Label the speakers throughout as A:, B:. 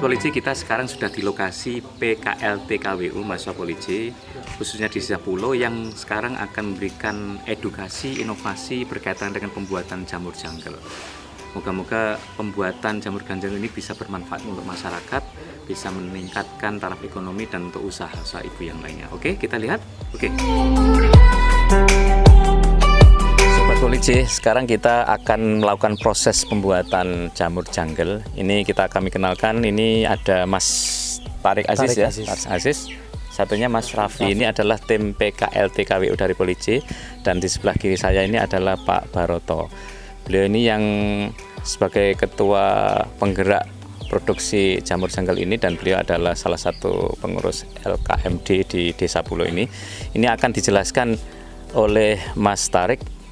A: Polisi, kita sekarang sudah di lokasi PKLT KWU Mahasiswa Polisi, khususnya di Desa Pulo, yang sekarang akan memberikan edukasi, inovasi berkaitan dengan pembuatan jamur jungle. Moga-moga pembuatan jamur ganjil ini bisa bermanfaat untuk masyarakat, bisa meningkatkan taraf ekonomi dan untuk usaha-usaha ibu yang lainnya. Oke, kita lihat. Oke. Sobat Polisi, sekarang kita akan melakukan proses pembuatan jamur jungle. Ini kami kenalkan, ini ada Mas Tarik Aziz ya, Mas Aziz. Satunya Mas Raffi, ini adalah tim PKLT KWU dari Polisi, dan di sebelah kiri saya ini adalah Pak Baroto. Beliau ini yang sebagai ketua penggerak produksi jamur jungle ini, dan beliau adalah salah satu pengurus LKMD di Desa Pulo ini. Ini akan dijelaskan oleh Mas Tarik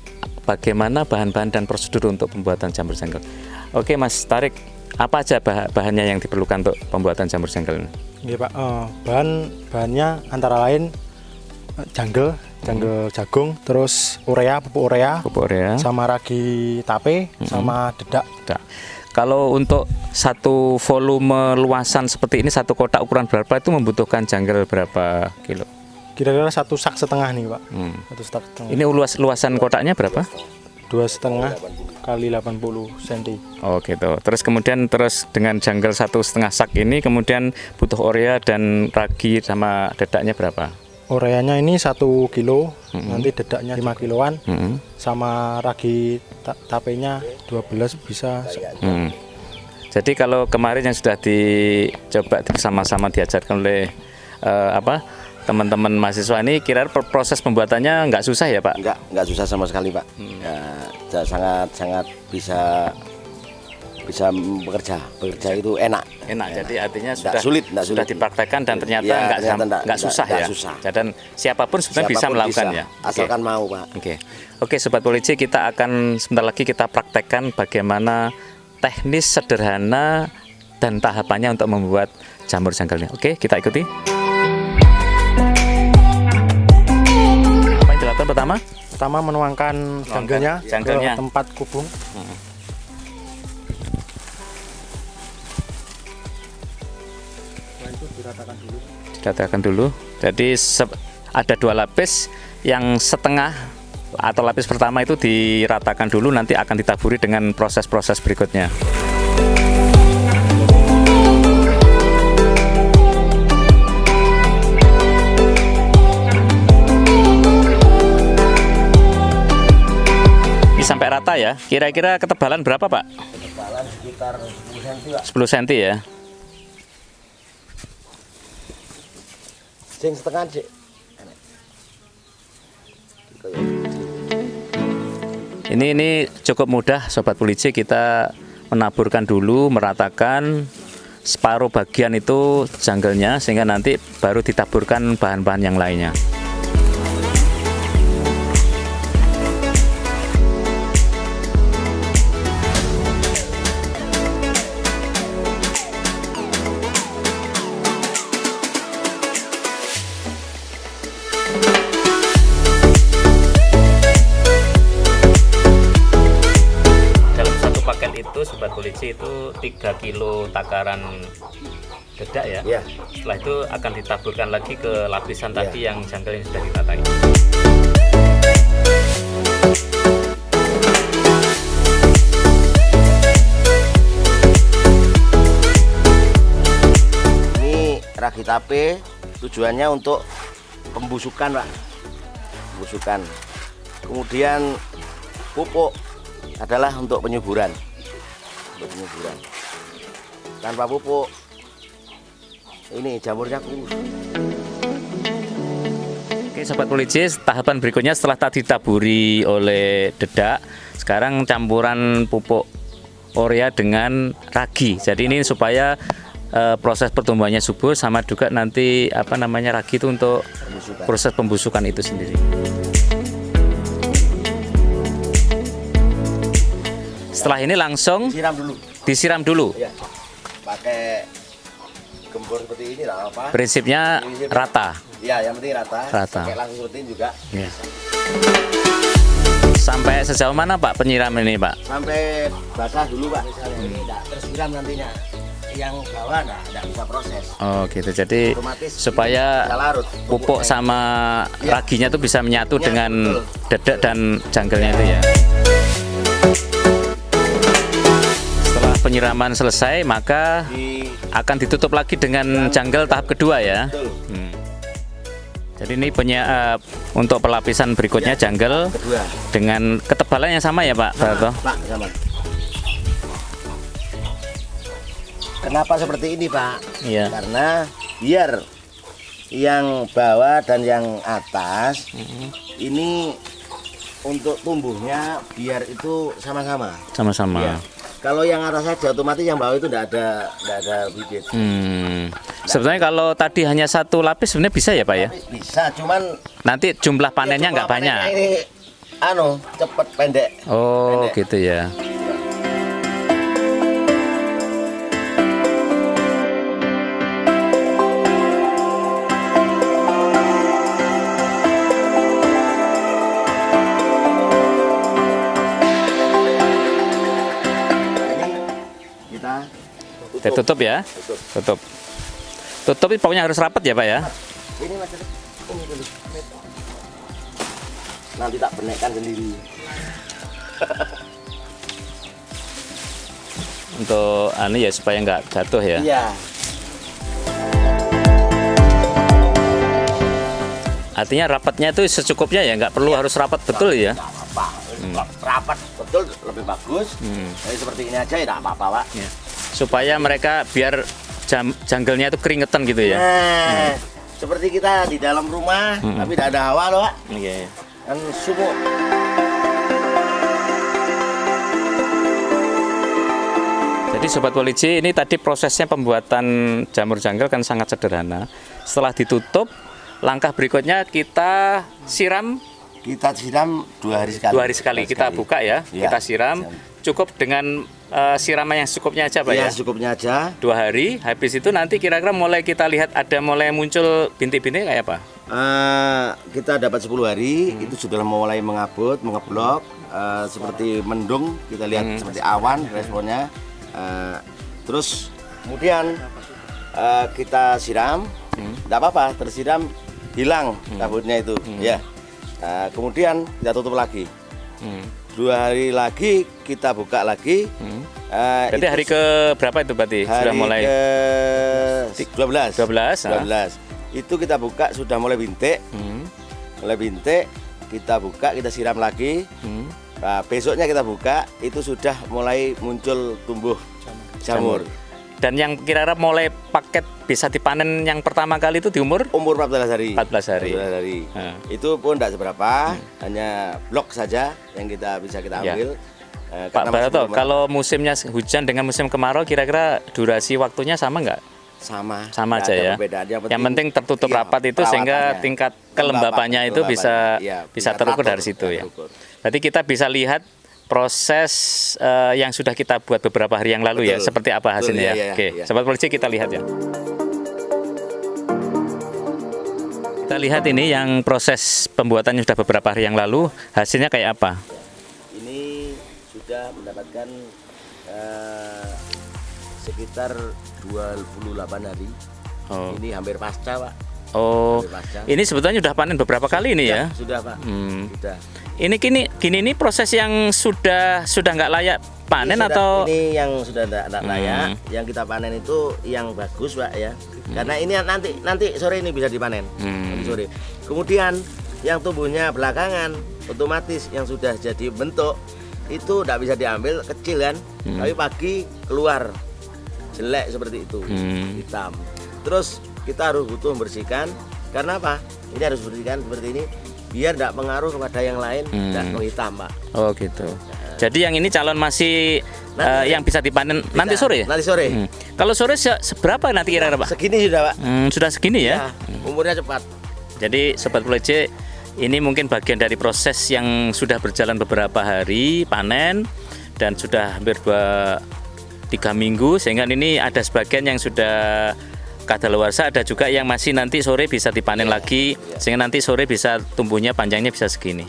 A: bagaimana bahan-bahan dan prosedur untuk pembuatan jamur jungle. Oke Mas Tarik, apa aja bahannya yang diperlukan untuk pembuatan jamur jungle ini?
B: Iya Pak, bahannya antara lain jungle jagung, terus pupuk urea, sama ragi tape, sama dedak.
A: Kalau untuk satu volume luasan seperti ini, satu kotak ukuran berapa itu membutuhkan jungle berapa kilo?
B: Kira-kira 1,5 sak nih Pak. 1,5 sak.
A: Ini luasan kotaknya berapa?
B: 2,5 kali 80 cm.
A: Oh gitu. Terus kemudian dengan jungle 1,5 sak ini kemudian butuh urea dan ragi sama dedaknya berapa?
B: Ureanya ini 1 kilo, nanti dedaknya 5 kiloan, sama ragi tapenya 12 bisa.
A: Jadi kalau kemarin yang sudah dicoba bersama-sama diajarkan oleh teman-teman mahasiswa ini, kira proses pembuatannya nggak susah ya Pak?
C: Nggak susah sama sekali Pak. Ya, sangat bisa bekerja itu enak.
A: Jadi artinya
C: sudah
A: dipraktekkan dan ternyata nggak susah ya. Dan siapapun sebenarnya bisa melakukannya.
C: Asalkan mau Pak.
A: Oke Sobat Polisi, kita akan sebentar lagi kita praktekkan bagaimana teknis sederhana dan tahapannya untuk membuat jamur jungle ini. Oke, kita ikuti. Apa yang dilakukan pertama?
B: Pertama menuangkan jungle-nya ke tempat kubung.
A: Diratakan dulu. Jadi ada 2 lapis, yang setengah atau lapis pertama itu diratakan dulu, nanti akan ditaburi dengan proses-proses berikutnya. Ini sampai rata ya. Kira-kira ketebalan berapa Pak?
C: Ketebalan sekitar 10 cm Pak.
A: 10 cm ya.
C: Sing setengah sih.
A: Ini cukup mudah Sobat Polisi, kita menaburkan dulu, meratakan separuh bagian itu jungle-nya, sehingga nanti baru ditaburkan bahan-bahan yang lainnya. Itu Sobat Polisi itu 3 kilo takaran dedak ya. Setelah itu akan ditaburkan lagi ke lapisan tadi yang jungle yang sudah ditata ini.
C: Ini ragi tape tujuannya untuk pembusukan Pak. Pembusukan. Kemudian pupuk adalah untuk penyuburan. Tanpa pupuk ini jamurnya kurus.
A: Oke Sobat Polisi, tahapan berikutnya setelah tadi ditaburi oleh dedak, sekarang campuran pupuk urea dengan ragi. Jadi ini supaya proses pertumbuhannya subur, sama juga nanti ragi itu untuk proses pembusukan itu sendiri. Setelah ini langsung disiram dulu.
C: Ya, pakai gembur seperti ini lah apa?
A: Prinsipnya rata.
C: Ya, yang penting rata. Pakai langsung rutin juga.
A: Ya. Sampai sejauh mana Pak penyiram ini Pak?
C: Sampai basah dulu Pak. Tidak tersiram nantinya. yang bawah nggak bisa proses.
A: Oh gitu. Jadi
C: Otomatis
A: supaya
C: bisa larut.
A: pupuk sama
C: Ya.
A: raginya tuh bisa menyatu
C: Menyatu,
A: dengan
C: betul.
A: dedak dan janggelnya itu ya. Setelah penyiraman selesai, maka akan ditutup lagi dengan janggel tahap kedua ya.
C: Betul.
A: Jadi ini untuk pelapisan berikutnya janggel
C: Kedua.
A: dengan ketebalan yang sama ya Pak Barto?
C: Pak, sama. Kenapa seperti ini Pak?
A: Iya.
C: Karena biar yang bawah dan yang atas ini untuk tumbuhnya biar itu sama-sama.
A: Sama-sama.
C: Iya. Kalau yang atas saja otomatis yang bawah itu tidak ada bibit.
A: Sebenarnya kalau tadi hanya satu lapis sebenarnya bisa ya Pak ya?
C: Bisa, cuman
A: Nanti jumlah panennya
C: ya,
A: nggak
C: cuma
A: banyak.
C: panennya ini cepet pendek.
A: Oh
C: Pendek.
A: gitu ya. Kita tutup ya. Tutup. Tutup pokoknya harus rapat ya Pak ya.
C: Ini Mas, ini dulu. Nanti tak benekkan sendiri.
A: Untuk ya supaya nggak jatuh ya.
C: Iya.
A: Artinya rapatnya itu secukupnya ya, nggak perlu harus rapat betul ya.
C: Nggak apa-apa. Rapat betul lebih bagus. Jadi seperti ini aja ya nggak apa-apa Pak.
A: Ya. Supaya mereka biar janggelnya itu keringetan gitu ya.
C: Nah, seperti kita di dalam rumah tapi tidak ada hawa loh Pak.
A: Iya.
C: Kan sumuk.
A: Jadi Sobat Poliji, ini tadi prosesnya pembuatan jamur janggel kan sangat sederhana. Setelah ditutup, langkah berikutnya kita siram
C: Kita siram 2 hari sekali.
A: 2 hari sekali. Kita buka ya,
C: Iya,
A: kita siram. Cukup dengan siraman yang secukupnya aja Pak
C: Iya,
A: ya.
C: secukupnya aja.
A: 2 hari, habis itu nanti kira-kira mulai kita lihat ada mulai muncul bintik-bintik kayak apa?
C: Kita dapat 10 hari, itu sudah mulai mengabut, mengeblok, seperti mendung, kita lihat seperti awan responnya. Terus kemudian kita siram, tidak apa-apa, tersiram hilang kabutnya itu, ya. Kemudian kita tutup lagi. 2 hari lagi kita buka lagi.
A: Berarti hari ke berapa itu berarti?
C: Hari
A: Sudah mulai
C: ke 12.
A: 12.
C: 12. Itu kita buka sudah mulai bintik. Mulai bintik, kita buka, kita siram lagi. Nah, besoknya kita buka, itu sudah mulai muncul tumbuh jamur.
A: Dan yang kira-kira mulai paket bisa dipanen yang pertama kali itu di umur
C: Umur 14 hari.
A: 14 hari.
C: 14 hari.
A: Nah.
C: Itu pun tidak seberapa, hanya blok saja yang kita bisa kita
A: Ya.
C: ambil.
A: Pak Barto, kalau musimnya hujan dengan musim kemarau kira-kira durasi waktunya sama nggak?
C: sama
A: Sama
C: nggak
A: aja
C: ada
A: ya.
C: perbedaan.
A: Yang penting tertutup
C: iya,
A: rapat itu sehingga
C: perawatannya.
A: tingkat kelembapannya itu bisa
C: Iya,
A: bisa terukur
C: teratur,
A: dari situ ya.
C: terukur.
A: Berarti kita bisa lihat proses yang sudah kita buat beberapa hari yang lalu ya,
C: Betul.
A: seperti apa
C: Betul,
A: hasilnya ya.
C: iya,
A: Oke,
C: iya.
A: Sobat Polisi kita lihat ya. Kita lihat ini yang proses pembuatannya sudah beberapa hari yang lalu, hasilnya kayak apa?
C: Ini sudah mendapatkan sekitar 28 hari.
A: Oh.
C: Ini hampir pasca, Pak.
A: Oh,
C: Hampir pasca.
A: ini sebetulnya sudah panen beberapa kali ini ya.
C: Sudah, Pak. Sudah.
A: Ini ini proses yang sudah nggak layak panen
C: Ini sudah-
A: atau
C: ini yang sudah tidak layak, yang kita panen itu yang bagus, Pak ya. Karena ini nanti sore ini bisa dipanen. Nanti sore. Kemudian yang tumbuhnya belakangan otomatis yang sudah jadi bentuk itu tidak bisa diambil, kecil kan. Tapi pagi keluar jelek seperti itu, hitam. Terus kita harus butuh membersihkan. Karena apa? Ini harus bersihkan seperti ini biar tidak pengaruh kepada yang lain, tidak menghitam, Pak.
A: Oh gitu. Jadi yang ini calon masih
C: Nanti-
A: yang bisa dipanen
C: Bisa.
A: nanti sore ya?
C: Nanti sore.
A: Kalau sore seberapa nanti kira-kira Pak?
C: Segini sudah, Pak.
A: Sudah segini ya?
C: Umurnya cepat.
A: Jadi Sobat Polisi, ini mungkin bagian dari proses yang sudah berjalan beberapa hari panen dan sudah hampir 2-3 minggu, sehingga ini ada sebagian yang sudah kadaluarsa, ada juga yang masih nanti sore bisa dipanen lagi, sehingga nanti sore bisa tumbuhnya panjangnya bisa segini.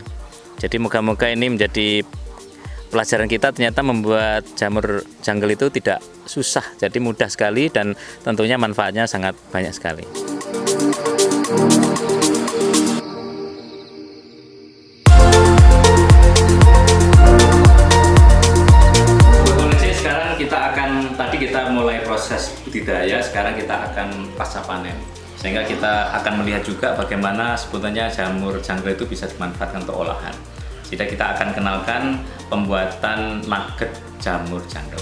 A: Jadi moga-moga ini menjadi pelajaran kita ternyata membuat jamur jungle itu tidak susah, jadi mudah sekali dan tentunya manfaatnya sangat banyak sekali. Sekarang tadi kita mulai proses budidaya, sekarang kita akan pasca panen. Sehingga kita akan melihat juga bagaimana sebetulnya jamur jungle itu bisa dimanfaatkan untuk olahan. Jadi kita akan kenalkan pembuatan nugget jamur jungle.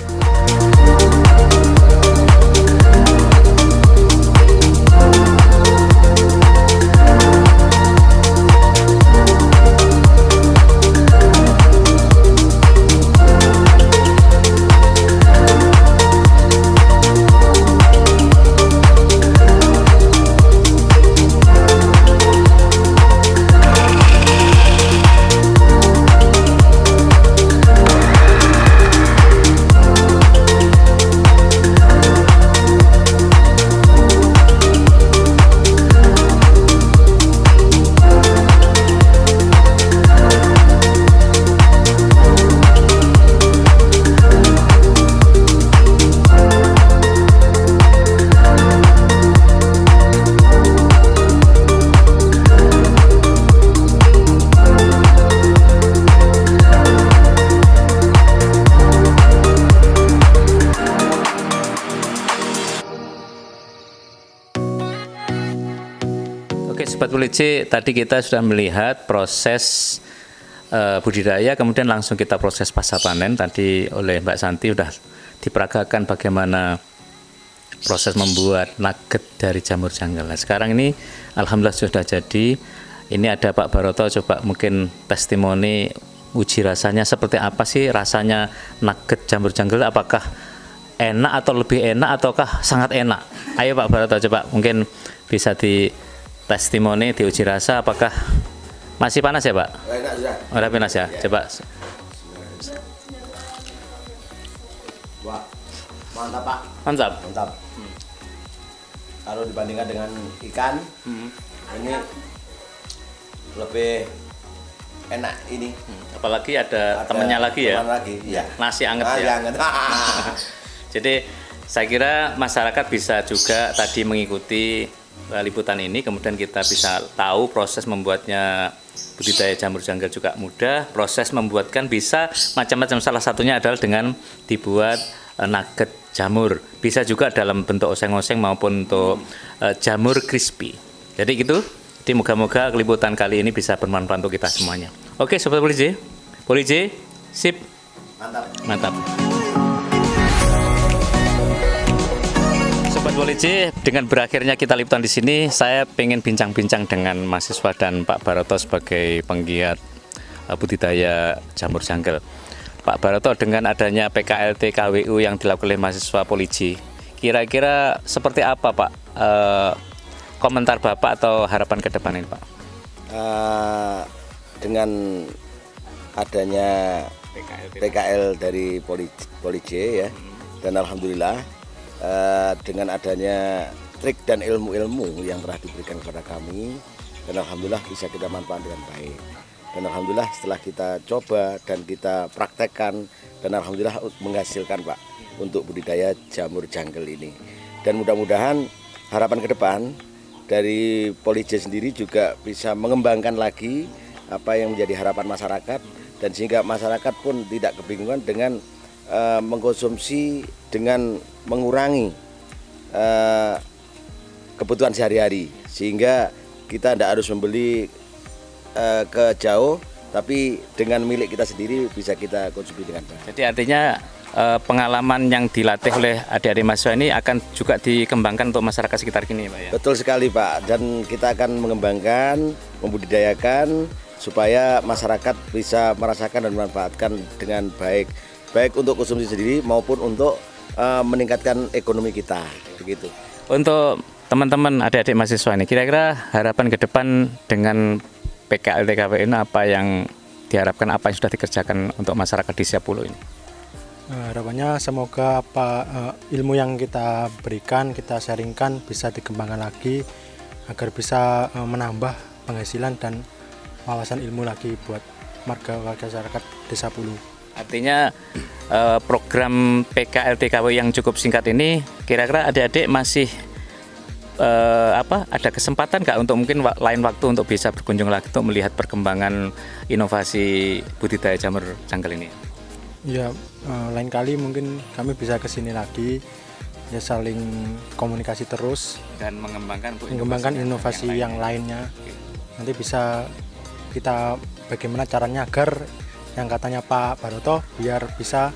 A: Oke Sobat Police, tadi kita sudah melihat proses budidaya, kemudian langsung kita proses pasca panen. Tadi oleh Mbak Santi sudah diperagakan bagaimana proses membuat nugget dari jamur jungle. Nah, sekarang ini alhamdulillah sudah jadi. Ini ada Pak Baroto, coba mungkin testimoni uji rasanya seperti apa sih rasanya nugget jamur jungle, apakah enak atau lebih enak ataukah sangat enak? Ayo Pak Baroto, coba mungkin bisa di testimoni, di uji rasa, apakah masih panas ya Pak?
C: Enak sudah.
A: Udah panas ya? Coba.
C: Wah, mantap Pak.
A: Mantap.
C: Mantap. Kalau dibandingkan dengan ikan, ini lebih enak ini.
A: Apalagi ada temennya lagi ya?
C: Teman lagi, iya.
A: Nasi anget ya?
C: Anget.
A: Jadi saya kira masyarakat bisa juga tadi mengikuti liputan ini, kemudian kita bisa tahu proses membuatnya budidaya jamur jungle juga mudah, proses membuatkan bisa macam-macam, salah satunya adalah dengan dibuat nugget jamur, bisa juga dalam bentuk oseng-oseng maupun untuk jamur crispy. Jadi gitu, jadi moga-moga liputan kali ini bisa bermanfaat untuk kita semuanya. Oke Sobat Police, sip, mantap. Sobat Police, dengan berakhirnya kita liputan di sini, saya pengen bincang-bincang dengan mahasiswa dan Pak Baroto sebagai penggiat budidaya jamur jungle. Pak Baroto, dengan adanya PKLT KWU yang dilakukan oleh mahasiswa Police, kira-kira seperti apa Pak komentar Bapak atau harapan ke depan ini Pak?
C: Dengan adanya PKL dari Police ya, dan alhamdulillah dengan adanya trik dan ilmu-ilmu yang telah diberikan kepada kami, dan alhamdulillah bisa kita manfaatkan dengan baik. Dan alhamdulillah setelah kita coba dan kita praktekkan, dan alhamdulillah menghasilkan Pak untuk budidaya jamur jungle ini. Dan mudah-mudahan harapan ke depan dari Police sendiri juga bisa mengembangkan lagi apa yang menjadi harapan masyarakat, dan sehingga masyarakat pun tidak kebingungan dengan mengkonsumsi dengan mengurangi kebutuhan sehari-hari, sehingga kita tidak harus membeli ke jauh, tapi dengan milik kita sendiri bisa kita konsumsi dengan baik.
A: Jadi artinya pengalaman yang dilatih oleh adik-adik mahasiswa ini akan juga dikembangkan untuk masyarakat sekitar kini Pak ya?
C: Betul sekali Pak, dan kita akan mengembangkan, membudidayakan supaya masyarakat bisa merasakan dan memanfaatkan dengan baik untuk konsumsi sendiri maupun untuk meningkatkan ekonomi kita, begitu.
A: Untuk teman-teman adik-adik mahasiswa ini, kira-kira harapan ke depan dengan PKLT KWU ini apa yang diharapkan, apa yang sudah dikerjakan untuk masyarakat di Siapulu ini?
B: Harapannya semoga ilmu yang kita berikan, kita sharingkan bisa dikembangkan lagi agar bisa menambah penghasilan dan wawasan ilmu lagi buat warga masyarakat Desa Pulu.
A: Artinya program PKLTKW yang cukup singkat ini, kira-kira adik-adik masih ada kesempatan nggak untuk mungkin lain waktu untuk bisa berkunjung lagi untuk melihat perkembangan inovasi budidaya jamur janggal ini?
B: Ya, lain kali mungkin kami bisa ke sini lagi, ya saling komunikasi terus
A: Dan mengembangkan
B: inovasi yang lainnya. Nanti bisa kita bagaimana caranya agar yang katanya Pak Baroto biar bisa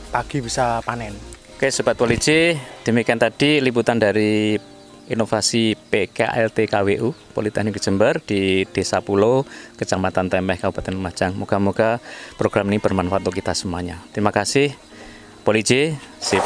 B: pagi bisa panen.
A: Oke Sobat Poli C, demikian tadi liputan dari inovasi PKLTKWU Politeknik Jember di Desa Pulo, Kecamatan Temeh, Kabupaten Lumajang. Moga-moga program ini bermanfaat untuk kita semuanya. Terima kasih Poli C. Sip.